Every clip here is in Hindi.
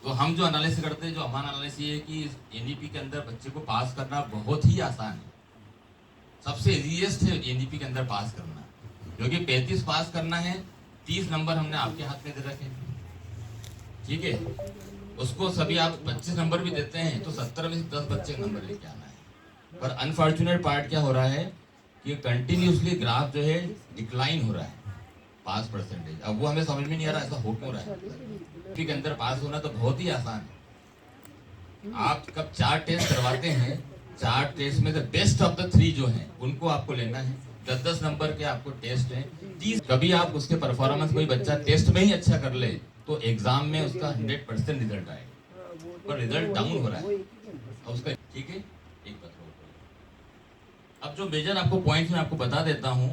तो हम जो एनालिसिस करते हैं, जो हमारा एनालिसिस ये है कि एनईपी के अंदर बच्चे को पास करना बहुत ही आसान है, सबसे इजीएस्ट है एनईपी के अंदर पास करना, क्योंकि 35 पास करना है, 30 नंबर हमने आपके हाथ में दे रखे, ठीक है। उसको सभी आप 25 नंबर भी देते हैं तो 70 में से 10 बच्चे नंबर लेके आना है। पर अनफॉर्चुनेट पार्ट क्या हो रहा है कि कंटिन्यूसली ग्राफ जो है डिक्लाइन हो रहा है पास परसेंटेज। अब वो हमें समझ में नहीं आ रहा ऐसा हो क्यों रहा है। के अंदर पास होना तो बहुत ही आसान है। आप कब 4 टेस्ट करवाते हैं, 4 टेस्ट में से बेस्ट ऑफ द 3 जो हैं उनको आपको लेना है। 10-10 नंबर के आपको टेस्ट हैं, 30 कभी आप उसके परफॉर्मेंस, कोई बच्चा टेस्ट में ही अच्छा कर ले तो एग्जाम में उसका 100% रिजल्ट आएगा, पर रिजल्ट डाउन हो रहा है उसका, ठीक है। एक बात अब जो मेजर आपको पॉइंट्स में आपको बता देता हूं,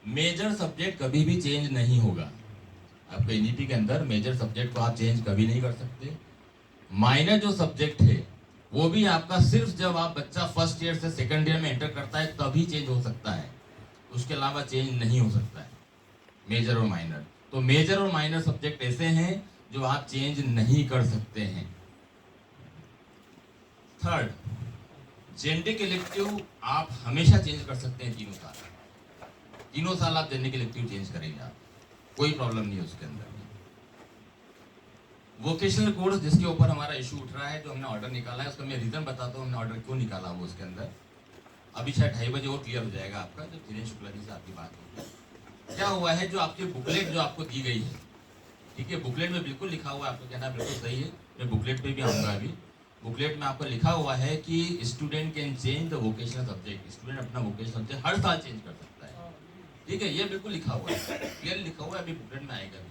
मेजर सब्जेक्ट कभी भी चेंज नहीं होगा आपके एनईपी के अंदर। मेजर सब्जेक्ट को आप चेंज कभी नहीं कर सकते। माइनर जो सब्जेक्ट है वो भी आपका सिर्फ जब आप बच्चा फर्स्ट ईयर से सेकंड ईयर में एंटर करता है तभी चेंज हो सकता है, उसके अलावा चेंज नहीं हो सकता है मेजर और माइनर। तो मेजर और माइनर सब्जेक्ट ऐसे हैं जो आप चेंज नहीं कर सकते हैं। थर्ड, जेनेटिक इलेक्टिव आप हमेशा चेंज कर सकते हैं, तीनों साल आप जेनेटिक इलेक्टिव चेंज करेंगे आप, कोई प्रॉब्लम नहीं है उसके अंदर। वोकेशनल कोर्स जिसके ऊपर हमारा इशू उठ रहा है, जो हमने ऑर्डर निकाला है, उसका मैं रीजन बताता हूँ हमने ऑर्डर क्यों निकाला वो उसके अंदर। अभी शायद 2:30 बजे और क्लियर हो जाएगा आपका, जब धीरेन्द्र शुक्ला जी से आपकी बात होगी। क्या हुआ है, जो आपकी बुकलेट जो आपको दी गई है, ठीक है, बुकलेट में बिल्कुल लिखा हुआ है, आपको कहना बिल्कुल सही है, मैं बुकलेट पे भी आऊँगा अभी। बुकलेट में आपको लिखा हुआ है कि student can change the vocational subject, student अपना वोकेशनल सब्जेक्ट हर साल चेंज कर सकता है, ठीक है, ये बिल्कुल लिखा हुआ है, क्लियर लिखा हुआ है, अभी बुकलेट में आएगा।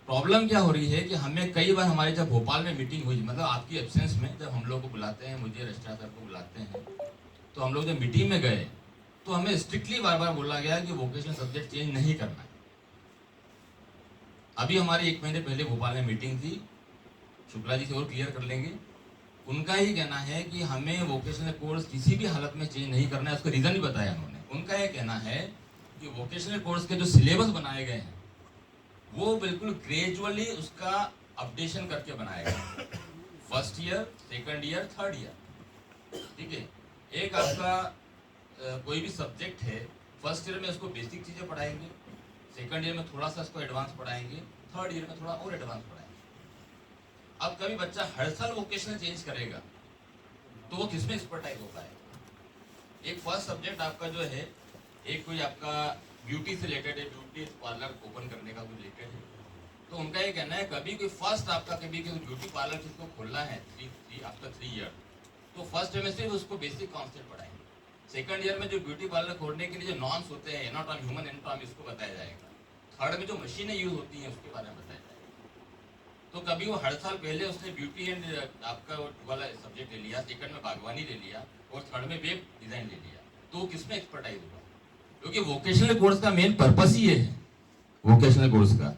प्रॉब्लम क्या हो रही है कि हमें कई बार हमारे जब भोपाल में मीटिंग हुई, मतलब आपकी एब्सेंस में, जब हम लोग को बुलाते हैं, मुझे रजिस्ट्रार सर को बुलाते हैं, तो हम लोग जब मीटिंग में गए तो हमें स्ट्रिक्टली बार बार बोला गया कि वोकेशनल सब्जेक्ट चेंज नहीं करना है। अभी हमारी 1 महीने पहले भोपाल में मीटिंग थी, शुक्ला जी से और क्लियर कर लेंगे, उनका ही कहना है कि हमें वोकेशनल कोर्स किसी भी हालत में चेंज नहीं करना है। उसका रीजन भी बताया उन्होंने। उनका यह कहना है कि वोकेशनल कोर्स के जो सिलेबस बनाए गए हैं वो बिल्कुल ग्रेजुअली उसका अपडेशन करके बनाएगा, first year, second year, third year, ठीक है। एक आपका कोई भी सब्जेक्ट है, फर्स्ट ईयर में उसको बेसिक चीजें पढ़ाएंगे, सेकंड ईयर में थोड़ा सा उसको एडवांस पढ़ाएंगे, थर्ड ईयर में थोड़ा और एडवांस पढ़ाएंगे। अब कभी बच्चा हर साल वोकेशनल चेंज करेगा तो वो किसमें एक्सपर्टाइज हो पाएगा। एक फर्स्ट सब्जेक्ट आपका जो है, एक कोई आपका ब्यूटी से रिलेटेड है, ब्यूटी पार्लर ओपन करने का कोई रिलेटेड है, तो उनका ये कहना है कभी कोई फर्स्ट आपका कभी कोई ब्यूटी पार्लर जिसको खोलना है आफ्टर 3 ईयर, तो फर्स्ट ईयर में सिर्फ उसको बेसिक कॉन्सेप्ट पढ़ाएंगे, सेकंड ईयर में जो ब्यूटी पार्लर खोलने के लिए जो नॉर्म्स होते हैं, एनाटॉमी, ह्यूमन एनाटॉमी, इसको बताया जाएगा, थर्ड में जो मशीनें यूज होती हैं उसके बारे में बताया जाएगा। तो कभी वो हर साल पहले उसने ब्यूटी एंड आपका वाला सब्जेक्ट ले लिया, सेकंड में बागवानी ले लिया और थर्ड में वेब डिजाइन ले लिया, तो वो किसमें एक्सपर्टाइज होगा। क्योंकि वोकेशनल कोर्स का मेन पर्पस ही ये है, वोकेशनल कोर्स का,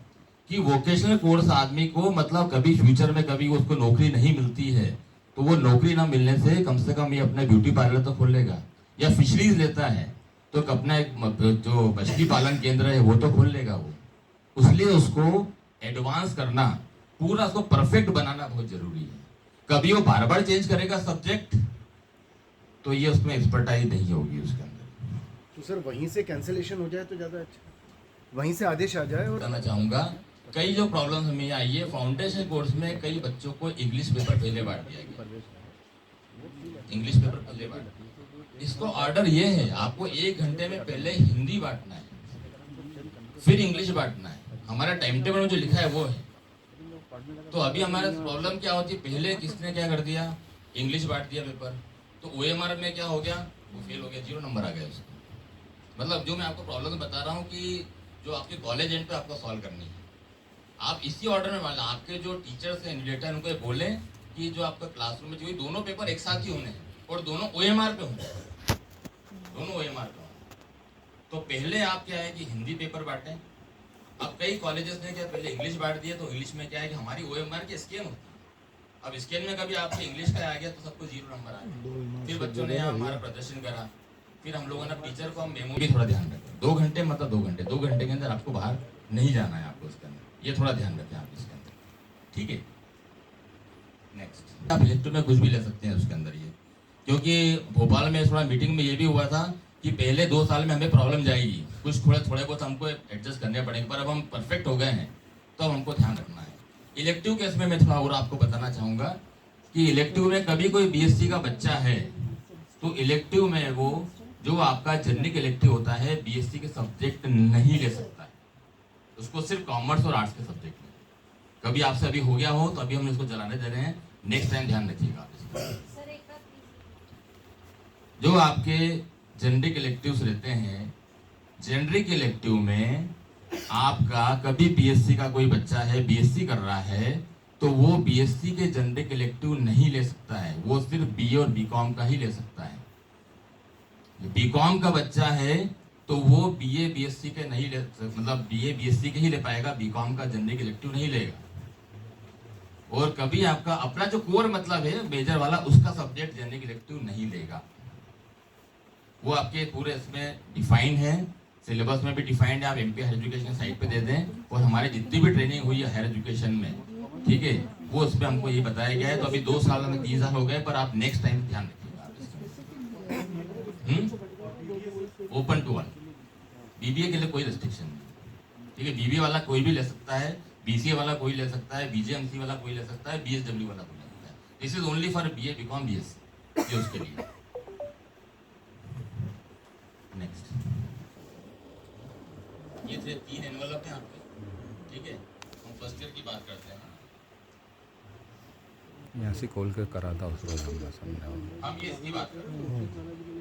कि वोकेशनल कोर्स आदमी को मतलब कभी फ्यूचर में कभी उसको नौकरी नहीं मिलती है तो वो नौकरी ना मिलने से कम ये अपना ब्यूटी पार्लर तो खोल लेगा, या फिशरीज लेता है तो अपना एक जो मछली पालन केंद्र है वो तो खोल लेगा वो। इसलिए उसको एडवांस करना, पूरा उसको परफेक्ट बनाना बहुत जरूरी है। कभी वो बार बार चेंज करेगा सब्जेक्ट तो ये उसमें एक्सपर्टाइज नहीं होगी उसके अंदर। तो सर वहीं से कैंसिलेशन हो जाए तो ज़्यादा अच्छा, वहीं से आदेश आ जाए। और बताना चाहूँगा, कई जो प्रॉब्लम हमें आई है, फाउंडेशन कोर्स में कई बच्चों को इंग्लिश पेपर पहले बांट दिया गया, इंग्लिश पेपर पहले बांट दिया। इसको ऑर्डर ये है, आपको 1 घंटे में पहले हिंदी बांटना है, फिर इंग्लिश बांटना है। हमारा टाइम टेबल में जो लिखा है वो है। तो अभी हमारा प्रॉब्लम क्या होती है, पहले किसने क्या कर दिया, इंग्लिश बांट दिया पेपर, तो OMR में क्या हो गया, वो फेल हो गया, 0 नंबर आ गया उसको। मतलब जो मैं आपको प्रॉब्लम बता रहा हूँ कि जो आपके कॉलेज एंड पे आपको सॉल्व करनी है, आप इसी ऑर्डर में माना आपके जो टीचर्स हैं, इन्विजिलेटर, उनको बोले कि जो आपका क्लासरूम में जो दोनों पेपर एक साथ ही होने हैं और दोनों OMR पे होंगे, दोनों OMR पे होंगे। तो पहले आप क्या है कि हिंदी पेपर बांटें। अब कई कॉलेजेस ने क्या पहले इंग्लिश बांट दिया, तो इंग्लिश में क्या है कि हमारी OMR की स्कैन होती है। अब स्कैन में कभी आपके इंग्लिश का आ गया तो सबको 0 नंबर आ गया। फिर बच्चों ने हमारा प्रदर्शन करा, फिर हम लोगों ने टीचर को हम मेमो भी थोड़ा ध्यान रखें, 2 घंटे मतलब 2 घंटे के अंदर आपको बाहर नहीं जाना है आपको इसके अंदर, ये थोड़ा ध्यान रखें आप इसके अंदर, ठीक है। नेक्स्ट, आप इलेक्टिव में कुछ भी ले सकते हैं उसके अंदर ये, क्योंकि भोपाल में थोड़ा मीटिंग में ये भी हुआ था कि पहले 2 साल में हमें प्रॉब्लम जाएगी, कुछ थोड़े बहुत हमको एडजस्ट करने पड़ेंगे, पर अब हम परफेक्ट हो गए हैं तो अब हमको ध्यान रखना है। इलेक्टिव केस में मैं थोड़ा और आपको बताना चाहूँगा कि इलेक्टिव में कभी कोई बीएससी का बच्चा है तो इलेक्टिव में वो जो आपका जेनरिक इलेक्टिव होता है बीएससी के सब्जेक्ट नहीं ले सकता है, उसको सिर्फ कॉमर्स और आर्ट्स के सब्जेक्ट में। कभी आपसे अभी हो गया हो तो अभी हम इसको चलाने दे रहे हैं, नेक्स्ट टाइम ध्यान रखिएगा आप इसको। जो आपके जेनरिक इलेक्टिव्स रहते हैं, जेनरिक इलेक्टिव में आपका कभी बीएससी का कोई बच्चा है, बीएससी कर रहा है, तो वो बीएससी के जेनरिक इलेक्टिव नहीं ले सकता है, वो सिर्फ बीए और बीकॉम का ही ले सकता है। बीकॉम का बच्चा है तो वो बीए बीएससी के नहीं ले, मतलब बीए बीएससी के ही ले पाएगा, बीकॉम का जेनरिक इलेक्टिव नहीं लेगा। और कभी आपका अपना जो कोर मतलब है मेजर वाला, उसका सब्जेक्ट जेनरिक इलेक्टिव नहीं लेगा। वो आपके पूरे इसमें डिफाइंड है, सिलेबस में भी डिफाइंड है, आप एमपी हायर एजुकेशन साइट पे दे दें, और हमारे जितनी भी ट्रेनिंग हुई है हायर एजुकेशन में, ठीक है, वो उस पर हमको ये बताया गया है। तो अभी 2 साल में 3 साल हो गए, पर आप नेक्स्ट टाइम ध्यान रखिएगा। ओपन टू ऑल, बीबीए के लिए कोई रेस्ट्रिक्शन नहीं, ठीक है। बीबीए वाला कोई भी ले सकता है, बीसीए वाला कोई ले सकता है, बीजेएमसी वाला कोई ले सकता है, बीएसडब्ल्यू वाला कोई ले सकता है। This is only for BA BCom BSc, ये उसके लिए। नेक्स्ट, ये थे 3 एनवलप हैं आपके, ठीक है। हम फर्स्ट ईयर की बात करते हैं। यहाँ से कॉल कर करा था उस रोज हमने समझा। हम ये इसकी बात कर रहे हैं,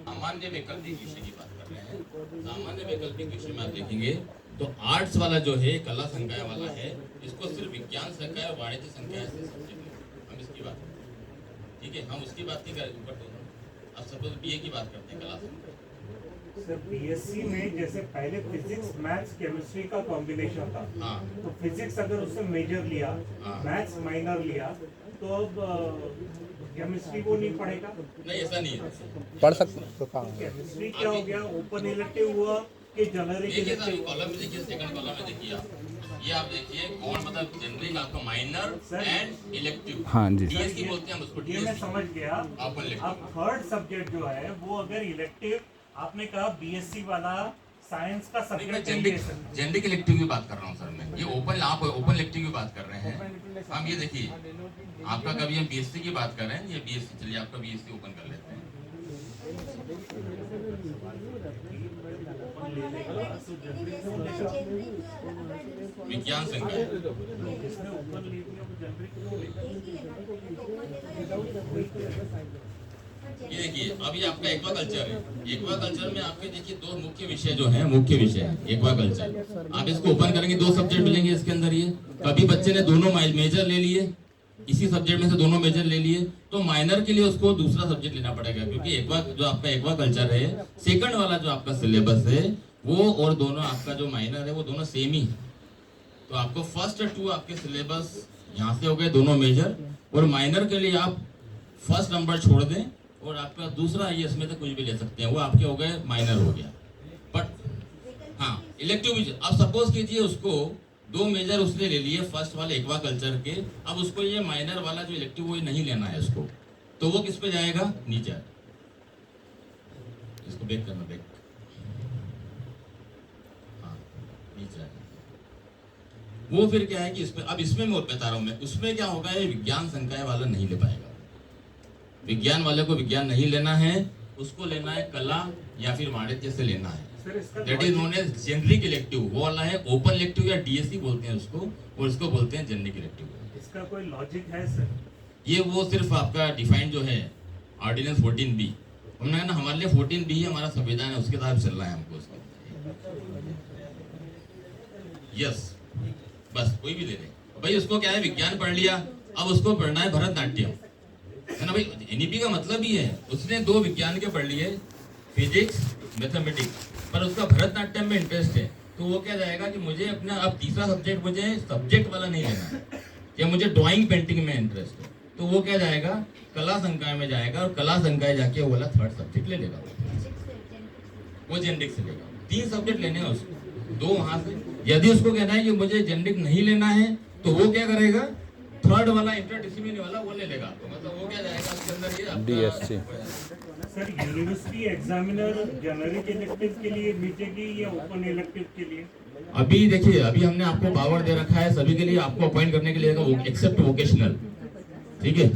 सामान्य वैकल्पिक विषय की बात कर रहे हैं। सामान्य वैकल्पिक विषय में आप देखेंगे तो आर्ट्स वाला जो है, कला संकाय वाला है, इसको सिर्फ विज्ञान संकाय और वाणिज्य संकाय से सब्जेक्ट, हम इसकी बात करते हैं, ठीक है। हम उसकी बात नहीं कर ऊपर तो अब सपोज बीए की बात करते हैं, कला संकाय। सर बीएससी में जैसे पहले फिजिक्स मैथ्स केमिस्ट्री का कॉम्बिनेशन था, हाँ, तो फिजिक्स अगर उससे मेजर लिया, हाँ, मैथ्स माइनर लिया, तो अब केमिस्ट्री को नहीं पढ़ेगा। नहीं ऐसा नहीं है। पढ़ सकते तो कहाँ केमिस्ट्री क्या हो गया, ओपन इलेक्टिव हुआ कि जेनरिक देखिए सर, इलेक्टिव? कॉलम में देखिए, सेकंड कॉलम में देखिए आप, ये आप देखिए कौन मतलब जनरल आपका माइनर एंड इलेक्टिव, हाँ जी डीएससी बोलते हैं हम उसको, ये मैं डीएससी। समझ गया। Open elective. अब थर्ड सब्जेक्ट जो है वो अगर इलेक्टिव, आपने कहा बीएससी वाला साइंस का नहीं, मैं सब्जेक्ट नहीं ले सकता। जेनरिक इलेक्टिव की बात कर रहा हूँ सर मैं, ये ओपन, आप ओपन इलेक्टिव की बात कर रहे हैं। हम ये देखिए, आपका कभी हम बीएससी की बात कर रहे हैं, ये बीएससी, चलिए आपका बीएससी ओपन कर लेते हैं। विज्ञान संकाय, जिसने ओपन ले लिया वो जेनरिक क्यों लेगा? ये देखिए अब ये आपका एक्वा कल्चर है। एक्वा कल्चर में आपके देखिए 2 मुख्य विषय जो हैं, मुख्य विषय एक्वा कल्चर, आप इसको ओपन करेंगे 2 सब्जेक्ट मिलेंगे इसके अंदर। ये कभी बच्चे ने दोनों मेजर ले लिए, इसी सब्जेक्ट में से दोनों मेजर ले लिए, तो माइनर के लिए उसको दूसरा सब्जेक्ट लेना पड़ेगा, क्योंकि एक्वा जो आपका एक्वा कल्चर है, सेकंड वाला जो आपका सिलेबस है वो और दोनों आपका जो माइनर है वो दोनों सेम ही है। तो आपको फर्स्ट 2 आपके सिलेबस यहाँ से हो गए दोनों मेजर, और माइनर के लिए आप फर्स्ट नंबर छोड़ दें और आपका दूसरा ये इसमें से कुछ भी ले सकते हैं, वो आपके हो गए माइनर हो गया। बट हाँ इलेक्टिव भी, अब सपोज कीजिए उसको 2 मेजर उसने ले लिए फर्स्ट वाले एक्वा कल्चर के, अब उसको ये माइनर वाला जो इलेक्टिव वो नहीं लेना है उसको, तो वो किस पे जाएगा, नीचे। इसको बैक करना, बैक, हाँ नीचे आएगा। वो फिर क्या है कि इसमें, अब इसमें मैं बता रहा हूँ मैं, उसमें क्या होगा, ये विज्ञान संकाय वाला नहीं ले पाएगा। विज्ञान वाले को विज्ञान नहीं लेना है, उसको लेना है कला या फिर वाणिज्य से लेना है। That is known as generic elective. वो वाला है ओपन इलेक्टिव या डीएससी बोलते हैं उसको, और इसको बोलते हैं जेनरिक इलेक्टिव। इसका कोई लॉजिक है सर? ये वो सिर्फ आपका डिफाइंड जो है ऑर्डिनेंस 14B, हमने कहा ना हमारे लिए 14B ही हमारा संविधान है, उसके तहत चल रहा है हमको उसको। यस, बस कोई भी ले ले भाई, उसको क्या है विज्ञान पढ़ लिया, अब उसको पढ़ना है भरतनाट्यम, है ना भाई। एनईपी का मतलब ही है, उसने 2 विज्ञान के पढ़ लिए, फिजिक्स मैथमेटिक्स, पर उसका भरतनाट्यम में इंटरेस्ट है, तो वो क्या जाएगा कि मुझे अपना अब तीसरा सब्जेक्ट मुझे सब्जेक्ट वाला नहीं लेना, या मुझे ड्राइंग पेंटिंग में इंटरेस्ट है, तो वो क्या जाएगा, कला संकाय में जाएगा, और कला संकाय जाके वो वाला थर्ड सब्जेक्ट ले लेगा, वो जेनरिक से लेगा। 3 सब्जेक्ट लेने हैं उसको, 2 वहां से। यदि उसको कहना है कि मुझे जेनरिक नहीं लेना है, तो वो क्या करेगा, थर्ड वाला इंटरडिसिप्लिनरी वाला वो ले लेगा, तो मतलब वो क्या जाएगा उसके अंदर ये आपका DSC। Sir university examiner generic elective के लिए बीटेगी या ओपन इलेक्टिव के लिए? अभी देखिए, अभी हमने आपको पावर दे रखा है सभी के लिए, आपको अपॉइंट करने के लिए एक्सेप्ट वोकेशनल, ठीक है।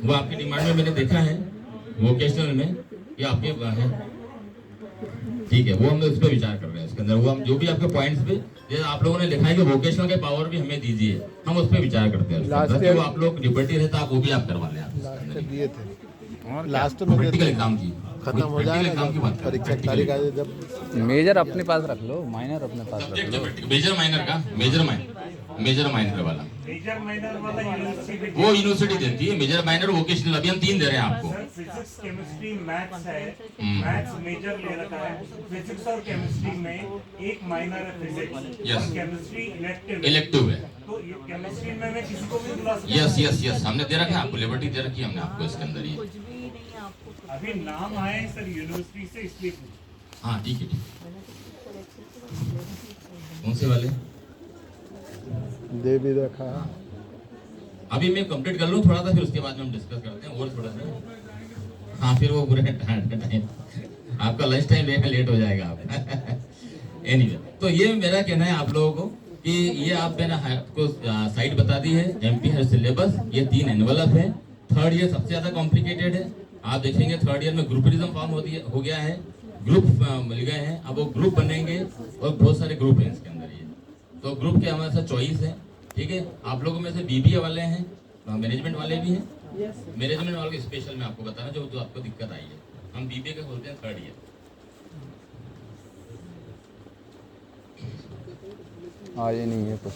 वो आपकी डिमांड में मैंने देखा है, वोकेशनल में ये आपके है, ठीक है। वो हम इस पे विचार कर रहे हैं, इसके अंदर वो हम जो भी आपके पॉइंट्स पे जैसे आप लोगों ने लिखा है कि वोकेशनल के पावर भी हमें दीजिए, हम उस पे विचार करते हैं। Last जो आप लोग लिबर्टी रहता है वो भी आप करवा लें। लास्ट में दिए थे, लास्ट में प्रैक्टिकल एग्जाम की खत्म हो जाए एग्जाम की बात ना परीक्षा की तारीख आ जाए जब मेजर अपने पास रख लो, माइनर अपने पास रख सब्जेक्ट लो। मेजर माइनर का मेजर माइनर वाला मेजर माइनर वाला यूनिवर्सिटी वो यूनिवर्सिटी देती है। मेजर माइनर वोकेशनल अभी हम 3 दे रहे हैं आपको। सर फिजिक्स केमिस्ट्री मैथ्स है, मैथ्स मेजर ले रखा है, फिजिक्स और केमिस्ट्री में एक माइनर है फिजिक्स, Yes. और केमिस्ट्री इलेक्टिव है। तो केमिस्ट्री में मैं किसी को भी बुला सकता यस यस यस, हमने दे रखा है आपको, लिबर्टी दे रखी है हमने आपको इसके अंदर ये। हूं। अभी नाम आए सर यूनिवर्सिटी से इसलिए पूछा। हाँ ठीक है, ठीक है। कौन से वाले? दे भी रखा। अभी मैं कंप्लीट कर लूँ थोड़ा सा, फिर उसके बाद में हम डिस्कस करते हैं और थोड़ा सा। हाँ फिर वो पूरे टाइम आपका लंच टाइम लेट हो जाएगा आप। एनीवे, तो ये मेरा कहना है आप लोगों को कि ये आप मैंने आपको साइट बता दी है, एमपी है सिलेबस, ये 3 एनवलप है। थर्ड ईयर सबसे ज्यादा कॉम्प्लिकेटेड है। आप देखेंगे थर्ड ईयर में ग्रुपरिज्म फॉर्म हो गया है, ग्रुप मिल गए हैं, अब वो ग्रुप बनेंगे और बहुत सारे ग्रुप हैं इसके अंदर। ये तो ग्रुप के हमारे साथ चॉइस है, ठीक है। आप लोगों में से बीबीए वाले हैं, मैनेजमेंट वाले भी हैं। मैनेजमेंट वालों के स्पेशल में आपको बताना जो आपको दिक्कत आई है, हम बीबीए के बोलते हैं थर्ड ईयर। ये नहीं है कुछ।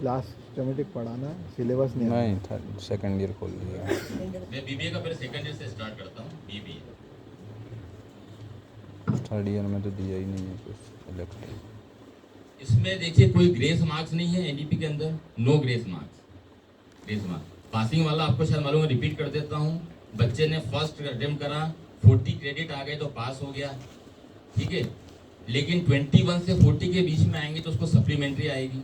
लास्ट सिस्टमेटिक पढ़ाना है, सिलेबस नहीं है। नहीं, सेकंड ईयर खोल लिया। मैं बीबीए का फिर सेकंड ईयर से स्टार्ट करता हूँ। बीबीए थर्ड ईयर में तो दिया ही नहीं है कुछ इलेक्टिव। इसमें देखिए कोई ग्रेस मार्क्स नहीं है एनडीपी के अंदर, no grace marks. Grace marks passing वाला आपको शायद मालूम है, रिपीट कर देता हूँ। बच्चे ने फर्स्ट अटेम्प्ट करा, 40 क्रेडिट आ गए तो पास हो गया, ठीक है। लेकिन 21 से 40 के बीच में आएंगे तो उसको सप्लीमेंट्री आएगी,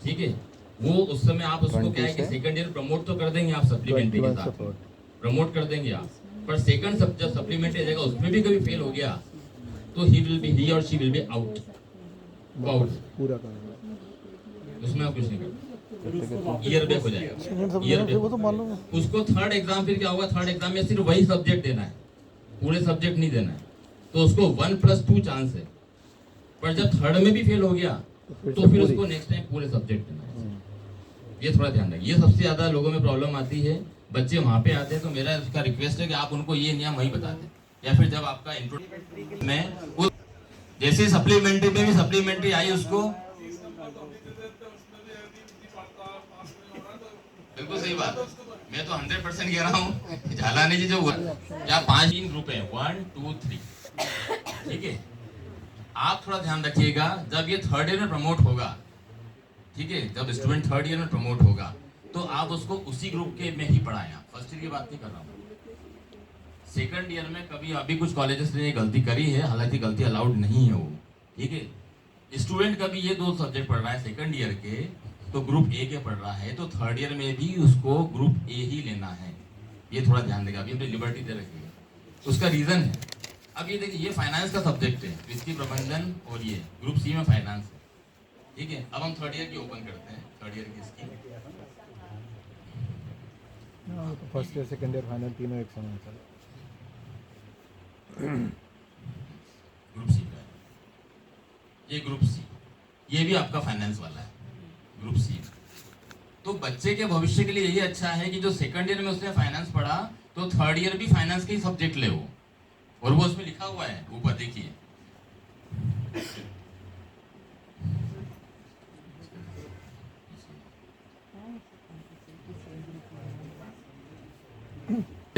ठीक है। वो उस समय आप उसको क्या है कि सेकंड ईयर प्रमोट तो कर देंगे आप, सप्लीमेंट्री के साथ प्रमोट कर देंगे आप, पर सेकंड जब सप्लीमेंट्री आ जाएगा उसमें भी कभी फेल हो गया तो ही और शी विल बी आउट, पूरा करना। उसमें आप कुछ नहीं कर, ईयर बैक हो जाएगा, ईयर बैक। वो तो मालूम है। उसको थर्ड एग्जाम फिर क्या होगा, थर्ड एग्जाम में सिर्फ वही सब्जेक्ट देना है, पूरे सब्जेक्ट नहीं देना है, तो उसको 1+2 चांस है। पर जब थर्ड में भी फेल हो गया तो फिर उसको नेक्स्ट टाइम पूरे सब्जेक्ट देना है। ये थोड़ा ध्यान रखिए, ये सबसे ज्यादा लोगों में प्रॉब्लम आती है। बच्चे वहाँ पे आते हैं तो मेरा इसका रिक्वेस्ट है कि आप उनको ये नियम वही बता दें, या फिर जब आपका इंट्रोडक्शन में जैसे सप्लीमेंट्री में भी सप्लीमेंट्री आई उसको, बिल्कुल सही बात, मैं तो 100% कह रहा हूँ। झालानी जी जो या 5 ग्रुप है, 1 2 3, ठीक है। आप थोड़ा ध्यान रखिएगा, जब ये थर्ड ईयर में प्रमोट होगा, ठीक है, जब स्टूडेंट थर्ड ईयर में प्रमोट होगा तो आप उसको उसी ग्रुप के में ही पढ़ाएं। फर्स्ट ईयर की बात नहीं कर रहा हूँ। सेकंड ईयर में कभी अभी कुछ कॉलेजेस ने गलती करी है, हालांकि गलती अलाउड नहीं है वो, ठीक है। स्टूडेंट कभी ये 2 सब्जेक्ट पढ़ रहा है सेकंड ईयर के, तो ग्रुप ए के पढ़ रहा है, तो थर्ड ईयर में भी उसको ग्रुप ए ही लेना है। ये थोड़ा ध्यान देगा, अभी अपनी लिबर्टी दे रखिएगा, उसका रीजन है। अब ये देखिए, ये फाइनेंस का सब्जेक्ट है, वित्तीय प्रबंधन, और ये ग्रुप सी में फाइनेंस है, ठीक है। अब हम थर्ड ईयर की ओपन करते हैं, थर्ड ईयर की इसकी तो first year second year final तीनों एक समय चल। ग्रुप सी का है ये, ग्रुप सी, ये भी आपका फाइनेंस वाला है, ग्रुप सी। तो बच्चे के भविष्य के लिए यही अच्छा है कि जो सेकंड ईयर में उसने फाइनेंस पढ़ा तो थर्ड ईयर भी फाइनेंस के ही सब्जेक्ट ले वो, और वो उसमें लिखा हुआ है ऊपर देखिए।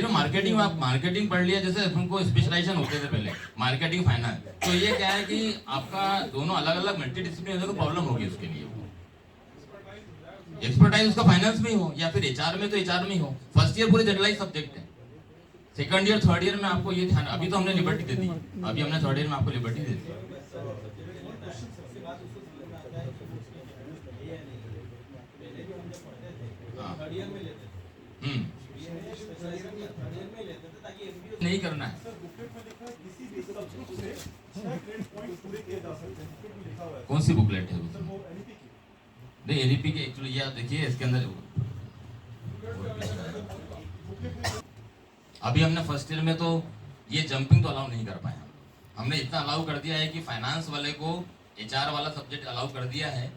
मार्केटिंग में आप मार्केटिंग पढ़ लिया, जैसे उनको स्पेशलाइजेशन होते थे पहले, मार्केटिंग फाइनेंस, तो ये क्या है कि आपका दोनों अलग अलग मल्टी डिसिप्लिन तो प्रॉब्लम होगी उसके लिए। एक्सपर्टाइज उसका फाइनेंस में ही हो या फिर एचआर में, तो एचआर में ही हो। फर्स्ट ईयर पूरे जनरलाइज सब्जेक्ट है, सेकंड ईयर थर्ड ईयर में आपको ये ध्यान, अभी तो हमने लिबर्टी दे दी, अभी हमने थर्ड ईयर में आपको लिबर्टी दे दी। हाँ। नहीं करना है। कौन सी बुकलेट है उसमें? नहीं, एनईपी के एक्चुअली ये आप देखिए इसके अंदर अभी हमने फर्स्ट ईयर में तो ये जंपिंग तो अलाउ नहीं कर पाए। हमने इतना अलाउ कर दिया है कि फाइनेंस वाले को एचआर वाला सब्जेक्ट अलाउ कर दिया है,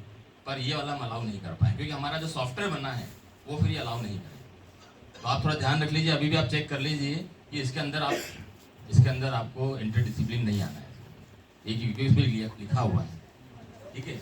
पर ये वाला हम अलाउ नहीं कर पाए क्योंकि हमारा जो सॉफ्टवेयर बना है वो फिर ये अलाउ नहीं करेगा। तो आप थोड़ा ध्यान रख लीजिए, अभी भी आप चेक कर लीजिए कि इसके अंदर आपको इंटर डिसिप्लिन नहीं आना है, ये क्योंकि इसमें लिखा हुआ है। ठीक है,